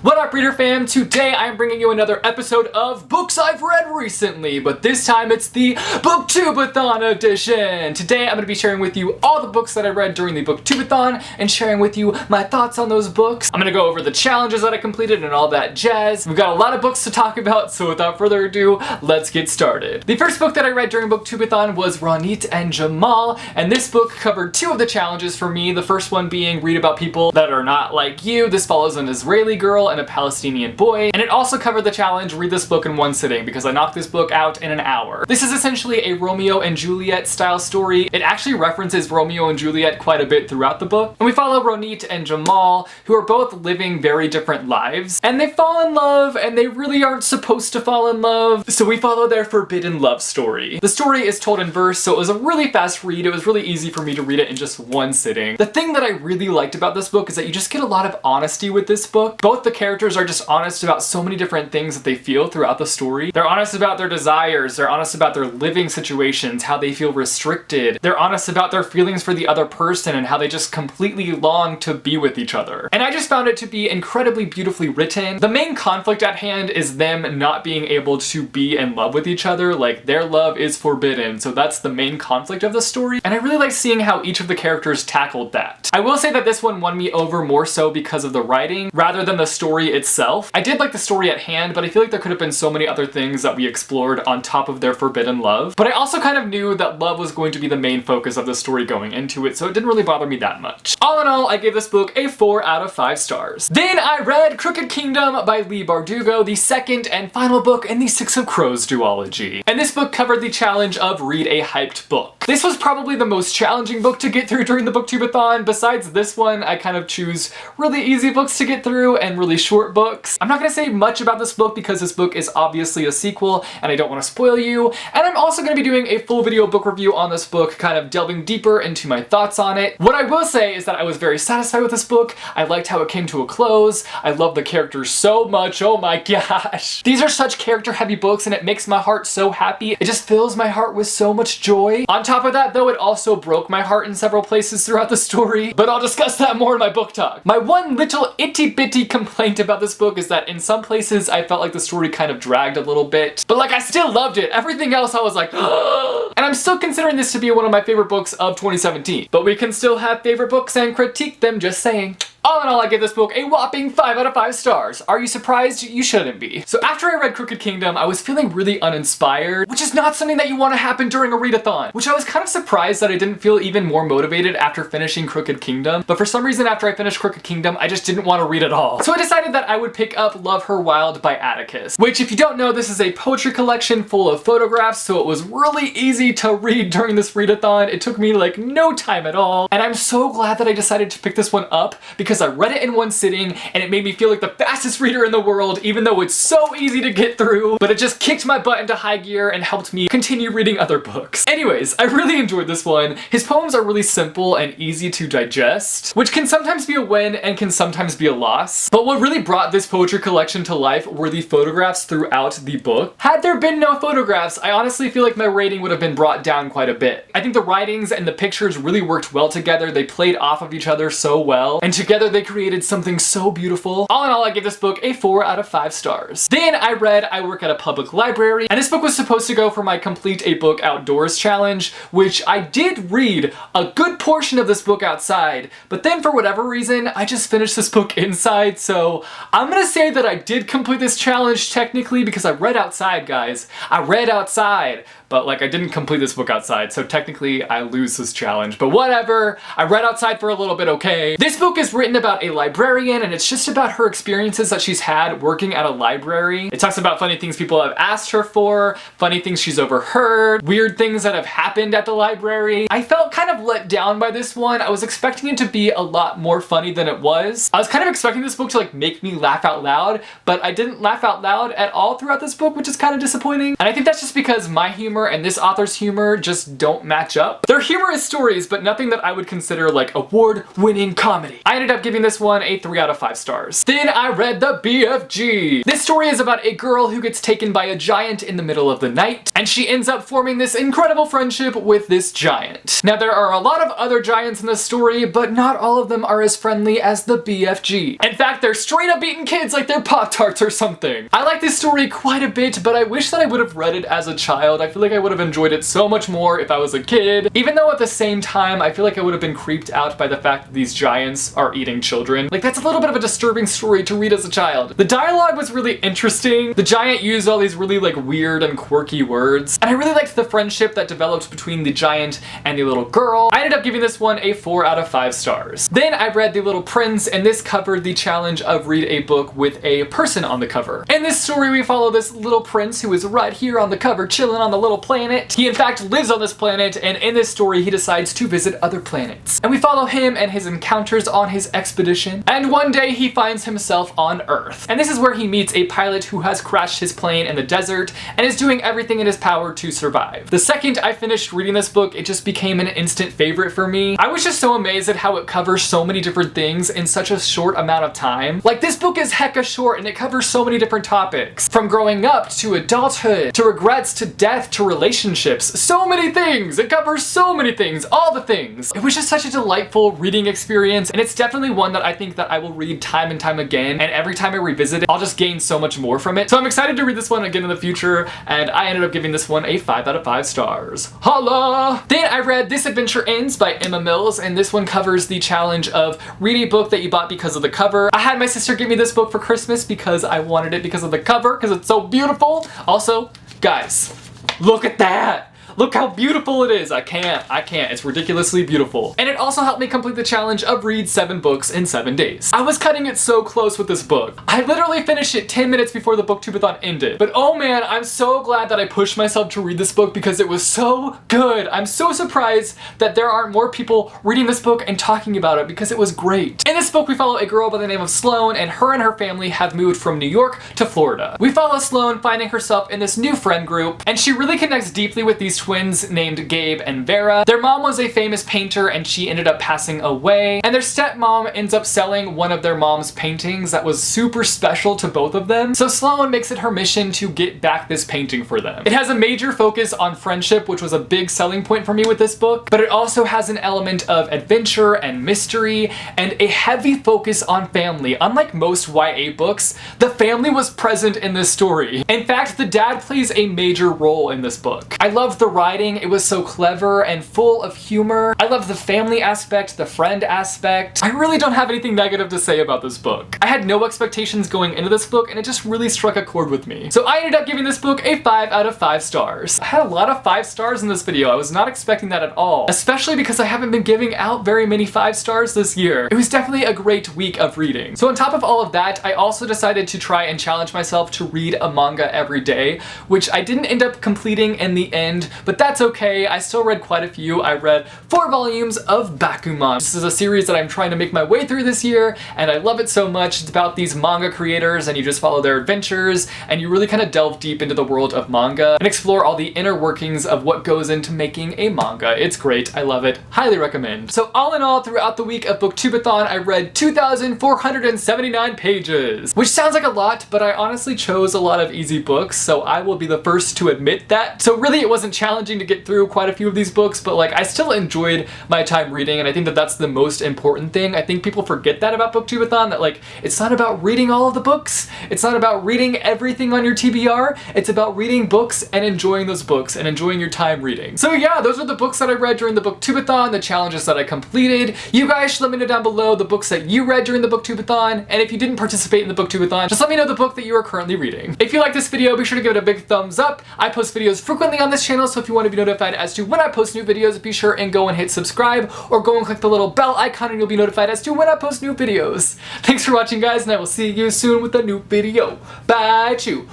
What up, reader fam? Today I am bringing you another episode of Books I've Read Recently, but this time it's the Booktubeathon edition. Today I'm going to be sharing with you all the books that I read during the Booktubeathon and sharing with you my thoughts on those books. I'm going to go over the challenges that I completed and all that jazz. We've got a lot of books to talk about, so without further ado, let's get started. The first book that I read during Booktubeathon was Ronit and Jamal, and this book covered two of the challenges for me. The first one being read about people that are not like you. This follows an Israeli girl and a Palestinian boy, and it also covered the challenge read this book in one sitting because I knocked this book out in an hour. This is essentially a Romeo and Juliet style story. It actually references Romeo and Juliet quite a bit throughout the book, and we follow Ronit and Jamal, who are both living very different lives, and they fall in love, and they really aren't supposed to fall in love, so we follow their forbidden love story. The story is told in verse, so it was a really fast read. It was really easy for me to read it in just one sitting. The thing that I really liked about this book is that you just get a lot of honesty with this book. Both the characters are just honest about so many different things that they feel throughout the story. They're honest about their desires, they're honest about their living situations, how they feel restricted. They're honest about their feelings for the other person and how they just completely long to be with each other. And I just found it to be incredibly beautifully written. The main conflict at hand is them not being able to be in love with each other. Like, their love is forbidden, so that's the main conflict of the story. And I really like seeing how each of the characters tackled that. I will say that this one won me over more so because of the writing rather than the story itself. I did like the story at hand, but I feel like there could have been so many other things that we explored on top of their forbidden love. But I also kind of knew that love was going to be the main focus of the story going into it, so it didn't really bother me that much. All in all, I gave this book a 4 out of 5 stars. Then I read Crooked Kingdom by Leigh Bardugo, the second and final book in the Six of Crows duology. And this book covered the challenge of read a hyped book. This was probably the most challenging book to get through during the Booktubeathon. Besides this one, I kind of choose really easy books to get through and really short books. I'm not going to say much about this book because this book is obviously a sequel and I don't want to spoil you. And I'm also going to be doing a full video book review on this book, kind of delving deeper into my thoughts on it. What I will say is that I was very satisfied with this book. I liked how it came to a close. I love the characters so much. Oh my gosh. These are such character heavy books and it makes my heart so happy. It just fills my heart with so much joy. On top of that though, it also broke my heart in several places throughout the story, but I'll discuss that more in my book talk. My one little itty bitty complaint about this book is that in some places I felt like the story kind of dragged a little bit, but like I still loved it. Everything else I was like, and I'm still considering this to be one of my favorite books of 2017, but we can still have favorite books and critique them, just saying. All in all, I give this book a whopping 5 out of 5 stars. Are you surprised? You shouldn't be. So after I read Crooked Kingdom, I was feeling really uninspired, which is not something that you want to happen during a readathon, which I was kind of surprised that I didn't feel even more motivated after finishing Crooked Kingdom. But for some reason, after I finished Crooked Kingdom, I just didn't want to read at all. So I decided that I would pick up Love Her Wild by Atticus, which if you don't know, this is a poetry collection full of photographs, so it was really easy to read during this readathon. It took me like no time at all. And I'm so glad that I decided to pick this one up because I read it in one sitting and it made me feel like the fastest reader in the world, even though it's so easy to get through, but it just kicked my butt into high gear and helped me continue reading other books. Anyways, I really enjoyed this one. His poems are really simple and easy to digest, which can sometimes be a win and can sometimes be a loss. But what really brought this poetry collection to life were the photographs throughout the book. Had there been no photographs, I honestly feel like my rating would have been brought down quite a bit. I think the writings and the pictures really worked well together. They played off of each other so well, and together they created something so beautiful. All in all, I give this book a 4 out of 5 stars. Then I read I Work at a Public Library, and this book was supposed to go for my Complete a Book Outdoors challenge, which I did read a good portion of this book outside, but then for whatever reason, I just finished this book inside, so I'm gonna say that I did complete this challenge technically because I read outside, guys. I read outside, but like I didn't complete this book outside, so technically I lose this challenge, but whatever. I read outside for a little bit, okay? This book is written about a librarian, and it's just about her experiences that she's had working at a library. It talks about funny things people have asked her for, funny things she's overheard, weird things that have happened at the library. I felt kind of let down by this one. I was expecting it to be a lot more funny than it was. I was kind of expecting this book to like make me laugh out loud, but I didn't laugh out loud at all throughout this book, which is kind of disappointing. And I think that's just because my humor and this author's humor just don't match up. They're humorous stories, but nothing that I would consider like award-winning comedy. I ended up giving this one a 3 out of 5 stars. Then I read the BFG. This story is about a girl who gets taken by a giant in the middle of the night, and she ends up forming this incredible friendship with this giant. Now there are a lot of other giants in this story, but not all of them are as friendly as the BFG. In fact, they're straight up eating kids like they're Pop-Tarts or something. I like this story quite a bit, but I wish that I would have read it as a child. I feel like I would have enjoyed it so much more if I was a kid, even though at the same time, I feel like I would have been creeped out by the fact that these giants are eating children. Like, that's a little bit of a disturbing story to read as a child. The dialogue was really interesting. The giant used all these really like weird and quirky words, and I really liked the friendship that developed between the giant and the little girl. I ended up giving this one a 4 out of 5 stars. Then I read The Little Prince, and this covered the challenge of read a book with a person on the cover. In this story, we follow this little prince who is right here on the cover, chilling on the little planet. He in fact lives on this planet, and in this story, he decides to visit other planets. And we follow him and his encounters on his expedition. And one day he finds himself on Earth. And this is where he meets a pilot who has crashed his plane in the desert and is doing everything in his power to survive. The second I finished reading this book, it just became an instant favorite for me. I was just so amazed at how it covers so many different things in such a short amount of time. Like, this book is hecka short and it covers so many different topics. From growing up to adulthood, to regrets, to death, to relationships. So many things! It covers so many things, all the things. It was just such a delightful reading experience, and it's definitely one that I think that I will read time and time again, and every time I revisit it, I'll just gain so much more from it. So I'm excited to read this one again in the future, and I ended up giving this one a 5 out of 5 stars. Holla! Then I read This Adventure Ends by Emma Mills, and this one covers the challenge of read a book that you bought because of the cover. I had my sister give me this book for Christmas because I wanted it because of the cover, because it's so beautiful. Also, guys, look at that! Look how beautiful it is. I can't. It's ridiculously beautiful. And it also helped me complete the challenge of read 7 books in 7 days. I was cutting it so close with this book. I literally finished it 10 minutes before the booktubeathon ended. But oh man, I'm so glad that I pushed myself to read this book because it was so good. I'm so surprised that there aren't more people reading this book and talking about it because it was great. In this book, we follow a girl by the name of Sloane, and her family have moved from New York to Florida. We follow Sloane finding herself in this new friend group, and she really connects deeply with these twins named Gabe and Vera. Their mom was a famous painter and she ended up passing away, and their stepmom ends up selling one of their mom's paintings that was super special to both of them. So Sloane makes it her mission to get back this painting for them. It has a major focus on friendship, which was a big selling point for me with this book, but it also has an element of adventure and mystery and a heavy focus on family. Unlike most YA books, the family was present in this story. In fact, the dad plays a major role in this book. I loved the writing. It was so clever and full of humor. I love the family aspect, the friend aspect. I really don't have anything negative to say about this book. I had no expectations going into this book, and it just really struck a chord with me. So I ended up giving this book a 5 out of 5 stars. I had a lot of 5 stars in this video. I was not expecting that at all, especially because I haven't been giving out very many 5 stars this year. It was definitely a great week of reading. So on top of all of that, I also decided to try and challenge myself to read a manga every day, which I didn't end up completing in the end, but that's okay. I still read quite a few. I read 4 volumes of Bakuman. This is a series that I'm trying to make my way through this year, and I love it so much. It's about these manga creators, and you just follow their adventures, and you really kind of delve deep into the world of manga and explore all the inner workings of what goes into making a manga. It's great. I love it. Highly recommend. So all in all, throughout the week of Booktubeathon, I read 2,479 pages, which sounds like a lot, but I honestly chose a lot of easy books, so I will be the first to admit that. So really, it wasn't challenging to get through quite a few of these books, but like I still enjoyed my time reading, and I think that that's the most important thing. I think people forget that about Booktubeathon, that like it's not about reading all of the books, it's not about reading everything on your TBR, it's about reading books and enjoying those books and enjoying your time reading. So yeah, those are the books that I read during the Booktubeathon, the challenges that I completed. You guys should let me know down below the books that you read during the Booktubeathon, and if you didn't participate in the Booktubeathon, just let me know the book that you are currently reading. If you like this video, be sure to give it a big thumbs up. I post videos frequently on this channel, so if you want to be notified as to when I post new videos, be sure and go and hit subscribe, or go and click the little bell icon and you'll be notified as to when I post new videos. Thanks for watching, guys, and I will see you soon with a new video. Bye, chew.